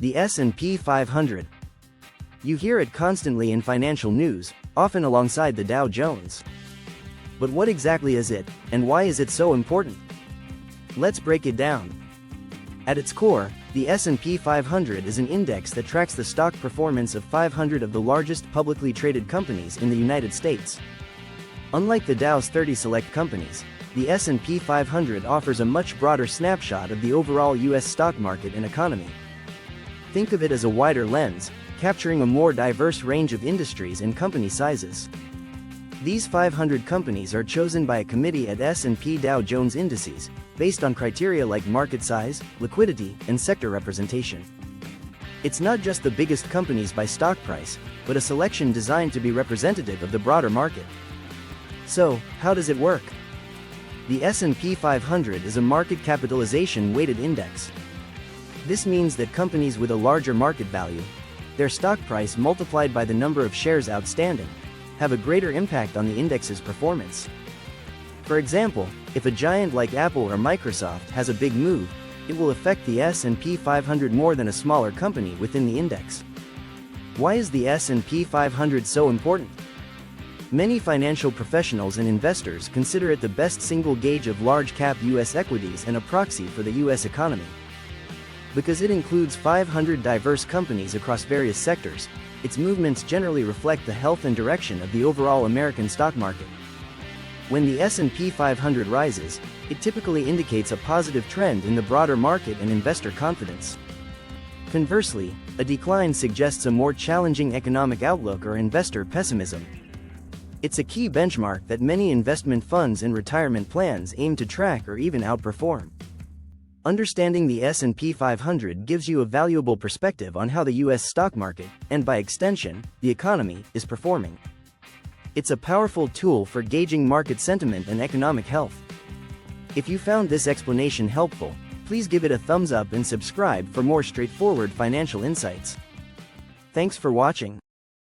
The S&P 500. You hear it constantly in financial news, often alongside the Dow Jones. But what exactly is it, and why is it so important? Let's break it down. At its core, the S&P 500 is an index that tracks the stock performance of 500 of the largest publicly traded companies in the United States. Unlike the Dow's 30 select companies, the S&P 500 offers a much broader snapshot of the overall U.S. stock market and economy. Think of it as a wider lens, capturing a more diverse range of industries and company sizes. These 500 companies are chosen by a committee at S&P Dow Jones Indices, based on criteria like market size, liquidity, and sector representation. It's not just the biggest companies by stock price, but a selection designed to be representative of the broader market. So, how does it work? The S&P 500 is a market capitalization weighted index. This means that companies with a larger market value, their stock price multiplied by the number of shares outstanding, have a greater impact on the index's performance. For example, if a giant like Apple or Microsoft has a big move, it will affect the S&P 500 more than a smaller company within the index. Why is the S&P 500 so important? Many financial professionals and investors consider it the best single gauge of large-cap U.S. equities and a proxy for the U.S. economy. Because it includes 500 diverse companies across various sectors, its movements generally reflect the health and direction of the overall American stock market. When the S&P 500 rises, it typically indicates a positive trend in the broader market and investor confidence. Conversely, a decline suggests a more challenging economic outlook or investor pessimism. It's a key benchmark that many investment funds and retirement plans aim to track or even outperform. Understanding the S&P 500 gives you a valuable perspective on how the U.S. stock market, and by extension, the economy, is performing. It's a powerful tool for gauging market sentiment and economic health. If you found this explanation helpful, please give it a thumbs up and subscribe for more straightforward financial insights. Thanks for watching.